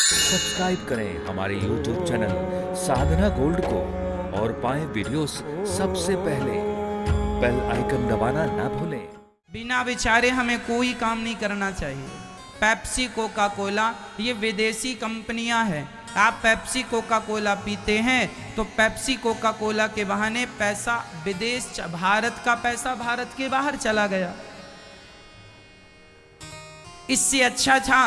Subscribe करें हमारे YouTube channel साधना gold को और पाएं वीडियोस सबसे पहले। बेल आइकन दबाना ना भूलें। बिना विचारे हमें कोई काम नहीं करना चाहिए। पेप्सी कोका कोला ये विदेशी कंपनियां हैं। आप पेप्सी कोका कोला पीते हैं तो पेप्सी कोका कोला के बहाने पैसा विदेश, भारत का पैसा भारत के बाहर चला गया। इससे अच्छा था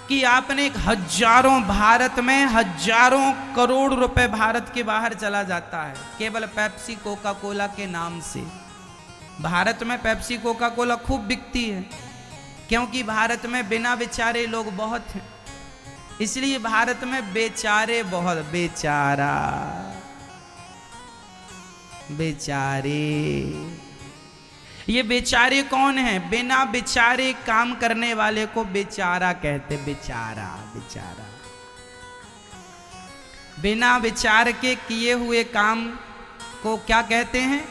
कि आपने हजारों, भारत में हजारों करोड़ रुपए भारत के बाहर चला जाता है केवल पेप्सी कोका कोला के नाम से। भारत में पेप्सी कोका कोला खूब बिकती है क्योंकि भारत में बिना बेचारे लोग बहुत हैं, इसलिए भारत में बेचारे बहुत। बेचारा, बेचारे, ये बेचारे कौन हैं? बिना बेचारे काम करने वाले को बेचारा कहते। बेचारा, बेचारा, बिना विचार के किए हुए काम को क्या कहते हैं?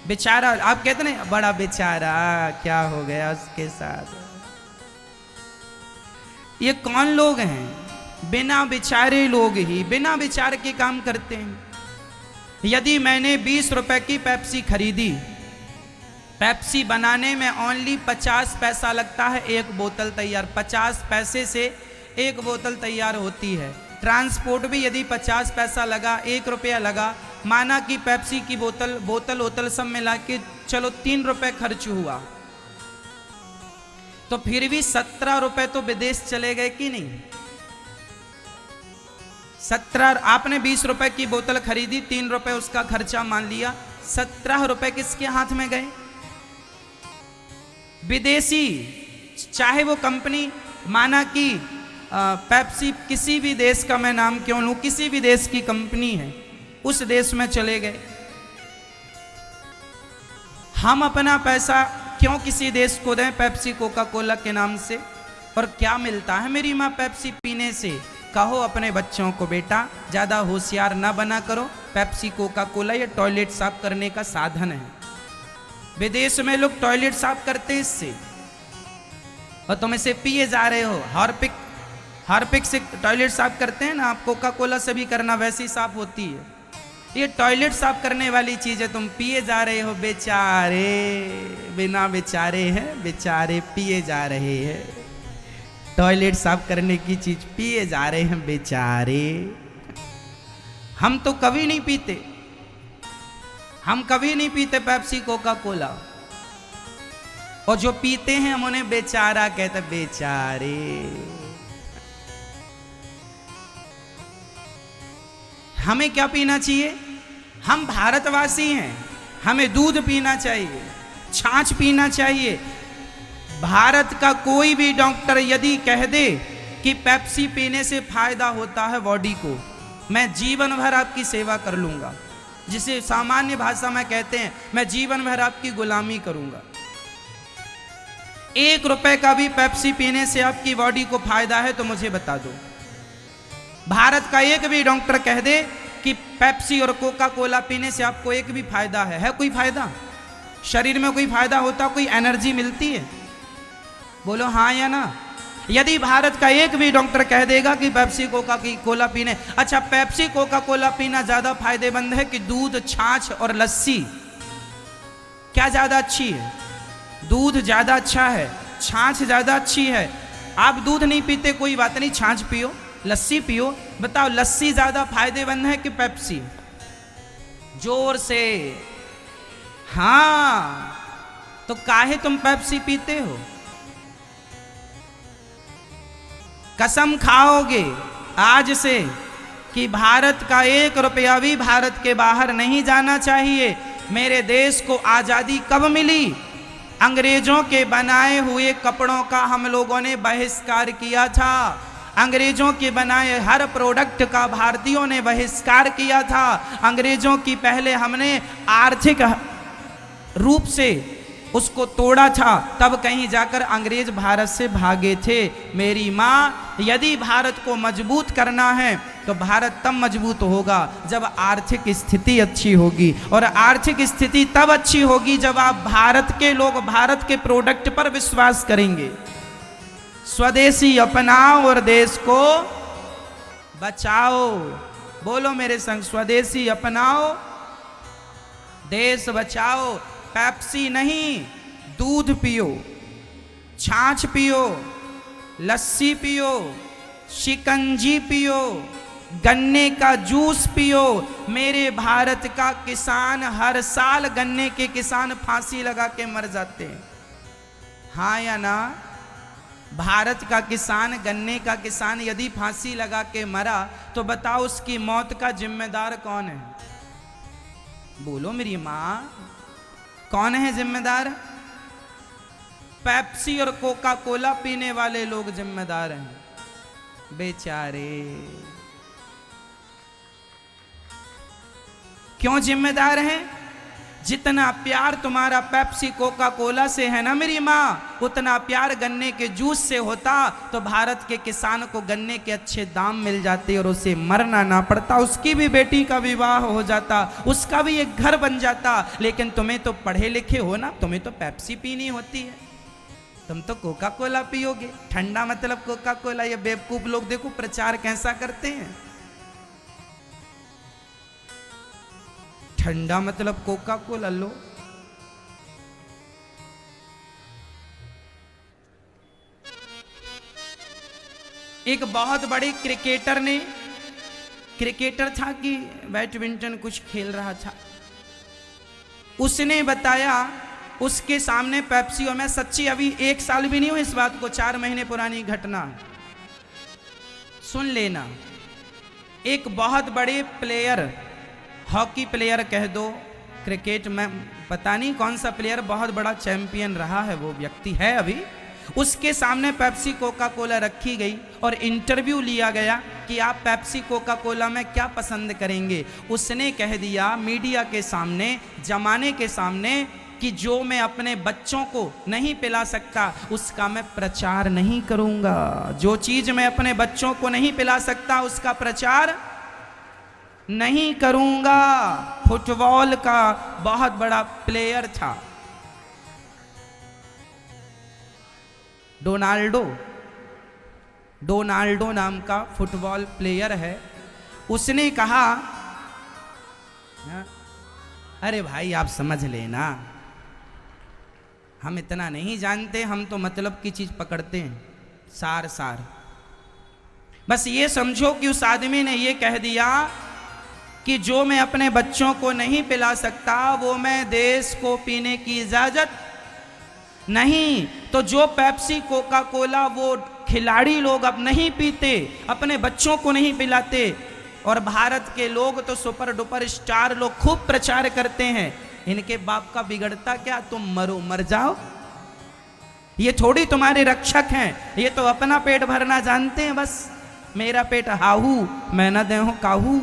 बेचारा। आप कहते नहीं बड़ा बेचारा, क्या हो गया उसके साथ? ये कौन लोग हैं? बिना विचारे लोग ही बिना विचार के काम करते हैं। यदि मैंने 20 रुपए की पेप्सी खरीदी, पेप्सी बनाने में ओनली 50 पैसा लगता है, एक बोतल तैयार। 50 पैसे से एक बोतल तैयार होती है। ट्रांसपोर्ट भी यदि 50 पैसा लगा, 1 रुपया लगा, माना कि पेप्सी की बोतल सब मिला के चलो 3 रुपए खर्च हुआ, तो फिर भी 17 रुपए तो विदेश चले गए कि नहीं? 17। आपने 20 रुपए की बोतल खरीदी, 3 रुपए उसका खर्चा मान लिया, 17 रुपए किसके हाथ में गए? विदेशी। चाहे वो कंपनी, माना कि पेप्सी किसी भी देश का, मैं नाम क्यों लूं, किसी भी देश की कंपनी है, उस देश में चले गए। हम अपना पैसा क्यों किसी देश को दें पेप्सी कोका कोला के नाम से? और क्या मिलता है मेरी माँ पेप्सी पीने से? कहो अपने बच्चों को, बेटा ज्यादा होशियार ना बना करो, पेप्सी कोका कोला ये टॉयलेट साफ करने का साधन है। विदेश में लोग टॉयलेट साफ करते हैं इससे, और तुम इसे पिए जा रहे हो। हार्पिक से टॉयलेट साफ करते हैं ना, आप कोका कोला से भी करना, वैसी साफ होती है। ये टॉयलेट साफ करने वाली चीज है, तुम पिए जा रहे हो। बेचारे, बिना बेचारे हैं, बेचारे पिए जा रहे हैं। टॉयलेट साफ करने की चीज पिए जा रहे हैं बेचारे। हम तो कभी नहीं पीते, हम कभी नहीं पीते पेप्सी कोका कोला, और जो पीते हैं हम उन्हें बेचारा कहते। बेचारे। हमें क्या पीना चाहिए? हम भारतवासी हैं, हमें दूध पीना चाहिए, छाछ पीना चाहिए। भारत का कोई भी डॉक्टर यदि कह दे कि पेप्सी पीने से फायदा होता है बॉडी को, मैं जीवन भर आपकी सेवा कर लूंगा। जिसे सामान्य भाषा में कहते हैं, मैं जीवन भर आपकी गुलामी करूंगा। 1 रुपए का भी पेप्सी पीने से आपकी बॉडी को फायदा है तो मुझे बता दो। भारत का एक भी डॉक्टर कह दे कि पेप्सी और कोका कोला पीने से आपको एक भी फायदा है कोई फायदा? शरीर में कोई फायदा होता, कोई एनर्जी मिलती है? बोलो हाँ या ना। यदि भारत का एक भी डॉक्टर कह देगा कि पेप्सी कोका कोला पीने, अच्छा पेप्सी कोका कोला पीना ज्यादा फायदेमंद है कि दूध, छाछ और लस्सी? क्या ज्यादा अच्छी है? दूध ज्यादा अच्छा है, छाछ ज्यादा अच्छी है। आप दूध नहीं पीते कोई बात नहीं, छाछ पियो, लस्सी पियो। बताओ लस्सी ज्यादा फायदेमंद है कि पेप्सी? जोर से हाँ। तो काहे तुम पेप्सी पीते हो? कसम खाओगे आज से कि भारत का 1 रुपया भी भारत के बाहर नहीं जाना चाहिए। मेरे देश को आजादी कब मिली? अंग्रेजों के बनाए हुए कपड़ों का हम लोगों ने बहिष्कार किया था। अंग्रेजों के बनाए हर प्रोडक्ट का भारतीयों ने बहिष्कार किया था। अंग्रेजों की पहले हमने आर्थिक रूप से उसको तोड़ा था, तब कहीं जाकर अंग्रेज भारत से भागे थे। मेरी माँ, यदि भारत को मजबूत करना है तो भारत तब मजबूत होगा जब आर्थिक स्थिति अच्छी होगी, और आर्थिक स्थिति तब अच्छी होगी जब आप भारत के लोग भारत के प्रोडक्ट पर विश्वास करेंगे। स्वदेशी अपनाओ और देश को बचाओ। बोलो मेरे संग, स्वदेशी अपनाओ, देश बचाओ। पेप्सी नहीं, दूध पियो, छाछ पियो, लस्सी पियो, शिकंजी पियो, गन्ने का जूस पियो। मेरे भारत का किसान, हर साल गन्ने के किसान फांसी लगा के मर जाते हैं, हाँ या ना? भारत का किसान, गन्ने का किसान यदि फांसी लगा के मरा तो बताओ उसकी मौत का जिम्मेदार कौन है? बोलो मेरी मां, कौन है जिम्मेदार? पेप्सी और कोका कोला पीने वाले लोग जिम्मेदार हैं, बेचारे। क्यों जिम्मेदार हैं? जितना प्यार तुम्हारा पेप्सी कोका कोला से है ना मेरी माँ, उतना प्यार गन्ने के जूस से होता तो भारत के किसान को गन्ने के अच्छे दाम मिल जाते और उसे मरना ना पड़ता, उसकी भी बेटी का विवाह हो जाता, उसका भी एक घर बन जाता। लेकिन तुम्हें तो पढ़े लिखे हो ना, तुम्हें तो पेप्सी पीनी होती है, तुम तो कोका कोला पियोगे। ठंडा मतलब कोका कोला। ये बेवकूफ लोग देखो प्रचार कैसा करते हैं, ठंडा मतलब कोका कोला लो। एक बहुत बड़े क्रिकेटर था कि बैडमिंटन कुछ खेल रहा था, उसने बताया उसके सामने पेप्सी, और मैं सच्ची अभी 1 साल भी नहीं हुई इस बात को, 4 महीने पुरानी घटना, सुन लेना। एक बहुत बड़े प्लेयर, हॉकी प्लेयर कह दो, क्रिकेट में पता नहीं कौन सा प्लेयर, बहुत बड़ा चैंपियन रहा है वो व्यक्ति, है अभी, उसके सामने पेप्सी कोका कोला रखी गई और इंटरव्यू लिया गया कि आप पेप्सी कोका कोला में क्या पसंद करेंगे। उसने कह दिया मीडिया के सामने, जमाने के सामने, कि जो मैं अपने बच्चों को नहीं पिला सकता उसका मैं प्रचार नहीं करूंगा। जो चीज मैं अपने बच्चों को नहीं पिला सकता उसका प्रचार नहीं करूंगा। फुटबॉल का बहुत बड़ा प्लेयर था डोनाल्डो नाम का फुटबॉल प्लेयर है। उसने कहा, अरे भाई आप समझ लेना, हम इतना नहीं जानते, हम तो मतलब की चीज पकड़ते हैं, सार। बस ये समझो कि उस आदमी ने ये कह दिया कि जो मैं अपने बच्चों को नहीं पिला सकता वो मैं देश को पीने की इजाजत नहीं। तो जो पेप्सी कोका कोला वो खिलाड़ी लोग अब नहीं पीते, अपने बच्चों को नहीं पिलाते, और भारत के लोग तो सुपर डुपर स्टार लोग खूब प्रचार करते हैं, इनके बाप का बिगड़ता क्या, तुम मरो, मर जाओ। ये थोड़ी तुम्हारे रक्षक हैं, ये तो अपना पेट भरना जानते हैं, बस मेरा पेट हाहू मैं न दे हूं काहू।